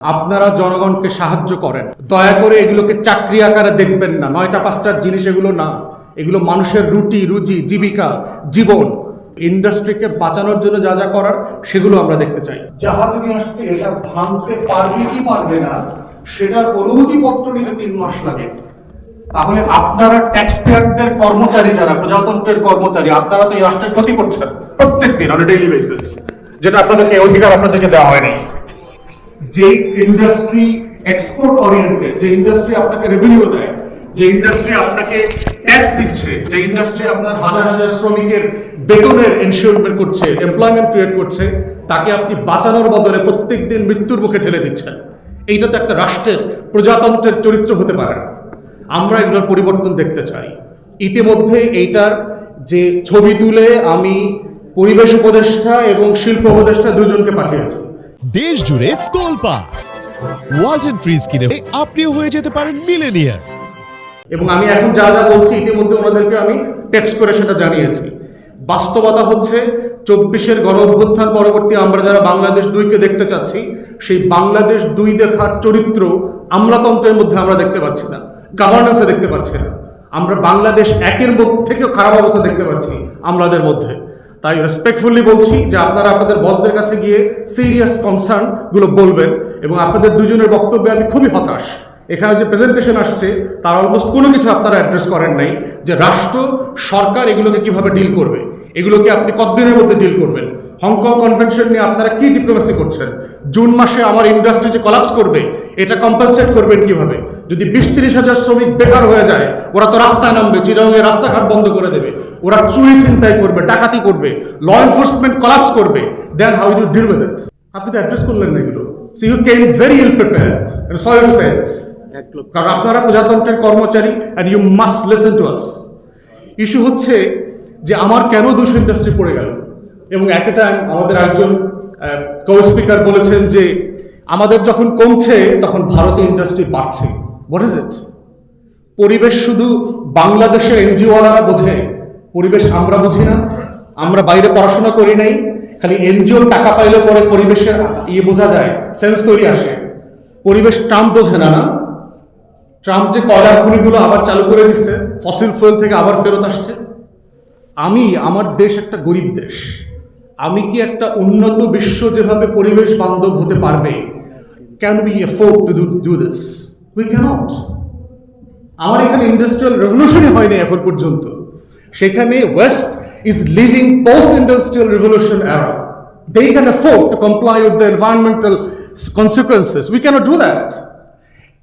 আপনারা জনগণকে সাহায্য করেন, দয়া করে এগুলোকে চাকরি আকারে দেখবেন না। 9টা 5টার জিনিস এগুলো না, এগুলো মানুষের রুটি রুজি, জীবিকা, জীবন। ইন্ডাস্ট্রিকে বাঁচানোর জন্য যা যা করার সেগুলো আমরা দেখতে চাই। জাহাজ নিয়ে আসছে, এটা ভাঙতে পারবে কি পারবে না সেটার অনুমতিপত্র নিতে 3 মাস লাগে। তাহলে আপনারা ট্যাক্স পেয়ারদের কর্মচারী, যারা প্রজাতন্ত্রের কর্মচারী, আপনারা তো এই রাষ্ট্রের ক্ষতি করছেন প্রত্যেকদিন অন ডেইলি বেসিস, যেটা আপনাদেরকে অধিকার আপনাদেরকে দেওয়া হয়নি। যে ইন্ডাস্ট্রি এক্সপোর্ট ওরিয়েন্টেড, যে ইন্ডাস্ট্রি আপনাকে রেভিনিউ দেয়, যে ইন্ডাস্ট্রি আপনাকে ট্যাক্স দিচ্ছে, যে ইন্ডাস্ট্রি আপনার হাজার হাজার শ্রমিকের বেতনের এনশিওরমেন্ট করছে, এমপ্লয়মেন্ট ক্রিয়েট করছে, তাকে আপনি বাঁচানোর বদলে প্রত্যেকদিন মৃত্যুর মুখে ঠেলে দিচ্ছেন। এইটা তো একটা রাষ্ট্রের প্রজাতন্ত্রের চরিত্র হতে পারে না। আমরা এগুলোর পরিবর্তন দেখতে চাই। ইতিমধ্যে এইটার যে ছবি তুলে আমি পরিবেশ উপদেষ্টা এবং শিল্প উপদেষ্টা দুজনকে পাঠিয়েছি। দেশ জুড়ে তোলপা ওয়ালটন ফ্রিজ কিনে আপনিও হয়ে যেতে পারেন মিলেনিয়ার। এবং আমি এখন যা যা বলছি ইতিমধ্যে ওনাদেরকে আমি টেক্সট করে সেটা জানিয়েছি। বাস্তবতা হচ্ছে 24-এর গণ অভ্যুত্থান পরবর্তী আমরা যারা বাংলাদেশ 2-কে দেখতে চাচ্ছি, সেই বাংলাদেশ 2 দেখার চরিত্র আমলাতন্ত্রের মধ্যে আমরা দেখতে পাচ্ছি না, গভর্নেন্সে দেখতে পাচ্ছি না। আমরা বাংলাদেশ 1-এর থেকেও খারাপ অবস্থা দেখতে পাচ্ছি আমলাদের মধ্যে। তাই রেসপেক্টফুলি বলছি যে আপনারা আপনাদের বসদের কাছে গিয়ে সিরিয়াস কনসার্ন গুলো বলবেন। এবং আপনাদের দুজনের বক্তব্যে আমি খুবই হতাশ। এখানে যে প্রেজেন্টেশন আসছে তার অলমোস্ট কোনো কিছু আপনারা অ্যাড্রেস করেন নাই, যে রাষ্ট্র সরকার এগুলোকে কিভাবে ডিল করবে, এগুলোকে আপনি কতদিনের মধ্যে ডিল করবেন। হংকং কনভেনশন নিয়ে আপনারা কি ডিপ্লোমেসি করছেন? জুন মাসে আমার ইন্ডাস্ট্রি যে কলাপস করবে, এটা কম্পেনসেট করবেন কিভাবে? যদি 20-30 হাজার শ্রমিক বেকার হয়ে যায়, ওরা তো রাস্তায় নামবে, চিটাগাংয়ে রাস্তাঘাট বন্ধ করে দেবে, ওরা চুরি ছিনতাই করবে, ডাকাতি করবে, ল এনফোর্সমেন্ট কলাপস করবে। Then how you deal with it? আপনি তো অ্যাড্রেস করলেন না এগুলো। So you came very ill prepared, and sorry to say this. কারণ আপনারা প্রজাতন্ত্রের কর্মচারী, and you must listen to us. Issue হচ্ছে যে আমার কেন 200 ইন্ডাস্ট্রি পড়ে গেল, এবং অ্যাট এ টাইম আমাদের একজন কো স্পিকার বলেছেন যে আমাদের যখন কমছে তখন ভারতীয় ইন্ডাস্ট্রি বাড়ছে। What is it? পরিবেশ শুধু বাংলাদেশের এনজিওওয়ালারা বোঝে, পরিবেশ আমরা বুঝি না? আমরা বাইরে পড়াশোনা করি নাই, খালি এনজিওর টাকা পাইলে পরে পরিবেশের বোঝা যায়, সেন্স তৈরি আসে। পরিবেশ ট্রাম্প বোঝে না। না, ট্রাম্প যে কয়লার খনিগুলো আবার চালু করে দিচ্ছে, ফসিল ফুয়েল থেকে আবার ফেরত আসছে। আমার দেশ একটা গরিব দেশ, আমি কি একটা উন্নত বিশ্ব যেভাবে পরিবেশ বান্ধব হতে পারবে, can we afford to do this? We cannot. আমার এখানে ইন্ডাস্ট্রিয়াল রেভলিউশনই হয়নি এখন পর্যন্ত। সেখানে west is living post industrial revolution এরা। They can afford to comply with the environmental consequences. We cannot do that.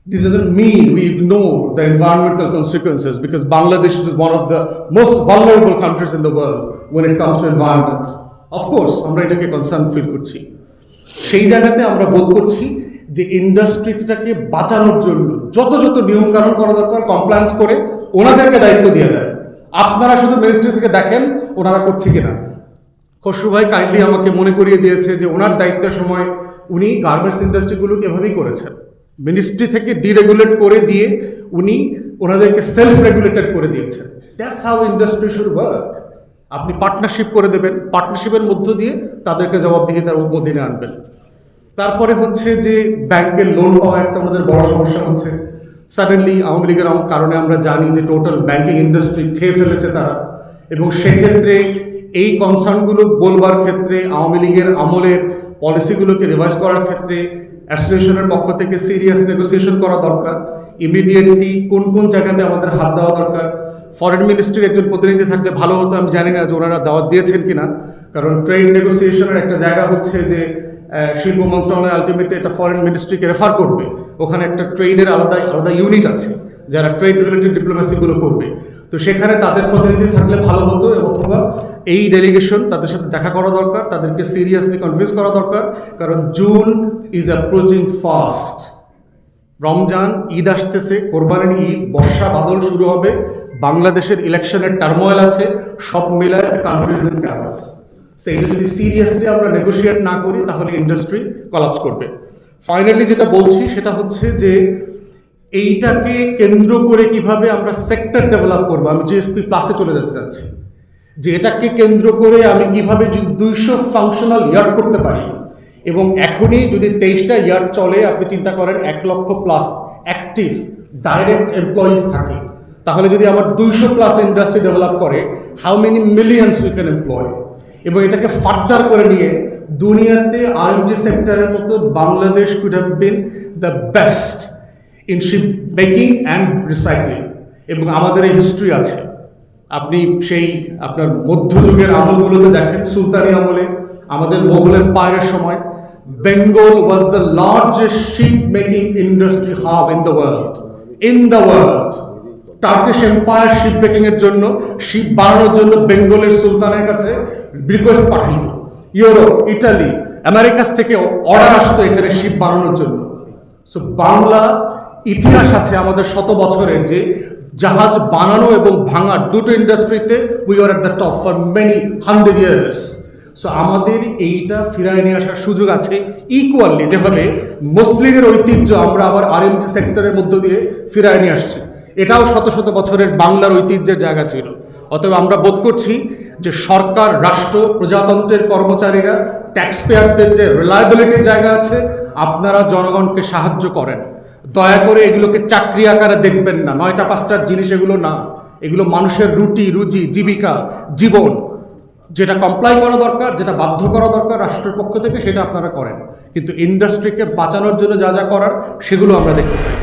This doesn't mean we ignore the environmental consequences, because Bangladesh is one of the most vulnerable countries in the world when it comes to environment. Of course, আমরা এটাকে concern feel করছি। সেই জায়গাতে আমরা বোধ করছি যে ইন্ডাস্ট্রিটাকে বাঁচানোর জন্য যত নিয়ম কানুন করা দরকার কমপ্লায়েন্স করে ওনাদেরকে দায়িত্ব দিয়ে দেন। আপনারা শুধু মিনিস্ট্রি থেকে দেখেন ওনারা করছে কিনা। খসরু ভাই কাইন্ডলি আমাকে মনে করিয়ে দিয়েছে যে ওনার দায়িত্বের সময় উনি গার্মেন্টস ইন্ডাস্ট্রিগুলোকে এভাবেই করেছেন, মিনিস্ট্রি থেকে ডিরেগুলেট করে দিয়ে উনি ওনাদেরকে সেলফ রেগুলেটেড করে দিয়েছেন। That's how industry should work. আপনি পার্টনারশিপ করে দেবেন, পার্টনারশিপের মধ্য দিয়ে তাদেরকে জবাবদিহিতার অধীনে আনবেন। তারপরে হচ্ছে যে ব্যাংকের লোন পাওয়া একটা আমাদের বড় সমস্যা হচ্ছে। সাডেনলি আওয়ামী লীগের কারণে আমরা জানি যে টোটাল ব্যাংকিং ইন্ডাস্ট্রি খেয়ে ফেলেছে তারা, এবং সেক্ষেত্রে এই কনসার্নগুলো বলবার ক্ষেত্রে আওয়ামী লীগের আমলের পলিসিগুলোকে রিভাইজ করার ক্ষেত্রে অ্যাসোসিয়েশনের পক্ষ থেকে সিরিয়াস নেগোসিয়েশন করা দরকার। ইমিডিয়েটলি কোন কোন জায়গাতে আমাদের হাত দেওয়া দরকার। ফরেন মিনিস্ট্রির একজন প্রতিনিধি থাকলে ভালো হতো, আমি জানি না যে ওনারা দাওয়াত দিয়েছেন কিনা। কারণ ট্রেড নেগোসিয়েশনের একটা জায়গা হচ্ছে যে শিল্প মন্ত্রণালয় আলটিমেটলি একটা ফরেন মিনিস্ট্রিকে রেফার করবে, ওখানে একটা ট্রেডের আলাদা ইউনিট আছে যারা ট্রেড রিলেটেড ডিপ্লোমেসিগুলো করবে। তো সেখানে তাদের প্রতিনিধি থাকলে ভালো হতো, অথবা এই ডেলিগেশন তাদের সাথে দেখা করা দরকার, তাদেরকে সিরিয়াসলি কনভিন্স করা দরকার। কারণ June is approaching fast. Ramzan, Eid আসতেছে, কোরবানির ঈদ, বর্ষা বাদল শুরু হবে, বাংলাদেশের ইলেকশনের টার্মোয়েল আছে, সব মিলায় the country is in chaos. So এটা যদি সিরিয়াসলি আমরা নেগোশিয়েট না করি তাহলে ইন্ডাস্ট্রি কলাপস করবে। ফাইনালি যেটা বলছি সেটা হচ্ছে যে এইটাকে কেন্দ্র করে কিভাবে আমরা সেক্টর ডেভেলপ করবো। আমি জিএসপি প্লাসে চলে যেতে চাচ্ছি, যে এটাকে কেন্দ্র করে আমি কিভাবে 200 ফাংশনাল ইয়ার্ড করতে পারি, এবং এখনই যদি 23টা ইয়ার চলে, আপনি চিন্তা করেন 1 লক্ষ প্লাস অ্যাক্টিভ ডাইরেক্ট এমপ্লয়িজ থাকে, তাহলে যদি আমার 200 প্লাস ইন্ডাস্ট্রি ডেভেলপ করে, how many millions we can employ. এবং এটাকে ফার্দার করে নিয়ে দুনিয়াতে আরএমজি সেক্টরের মতো Bangladesh could have been the best in ship making and recycling. এবং আমাদের এই হিস্ট্রি আছে, আপনি সেই আপনার মধ্যযুগের আমলগুলোতে দেখেন, সুলতানি আমলে, আমাদের মোগল এম্পায়ারের সময়, Bengal was the largest ship making industry hub in the world. Turkish empire ship making এর জন্য, শিপ বানানোর জন্য বেঙ্গলের সুলতানের কাছে রিকোয়েস্ট পাঠাইত। ইউরোপ, ইটালি, আমেরিকাস থেকে অর্ডার আসতো এখানে শিপ বানানোর জন্য। সো বাংলা ইতিহাস আছে আমাদের শত বছরের, যে জাহাজ বানানো এবং ভাঙার দুটো ইন্ডাস্ট্রিতে we are at the top for many 100 years. So আমাদের এইটা ফিরায় নিয়ে আসার সুযোগ আছে ইকুয়ালি, যেভাবে মুসলিমের ঐতিহ্য আমরা আবার আরএমজি সেক্টরের মধ্য দিয়ে ফিরায় নিয়ে আসছি। এটাও শত শত বছরের বাংলার ঐতিহ্যের জায়গা ছিল। অতএব আমরা বোধ করছি যে সরকার, রাষ্ট্র, প্রজাতন্ত্রের কর্মচারীরা, ট্যাক্স পেয়ারদের যে রিলায়েবিলিটির জায়গা আছে, আপনারা জনগণকে সাহায্য করেন। দয়া করে এগুলোকে চাকরি আকারে দেখবেন না, 9টা 5টার জিনিস এগুলো না। এগুলো মানুষের রুটি রুজি, জীবিকা, জীবন। যেটা কমপ্লাই করা দরকার, যেটা বাধ্য করা দরকার রাষ্ট্রের পক্ষ থেকে, সেটা আপনারা করেন। কিন্তু ইন্ডাস্ট্রিকে বাঁচানোর জন্য যা যা করার, সেগুলো আমরা দেখতে চাই।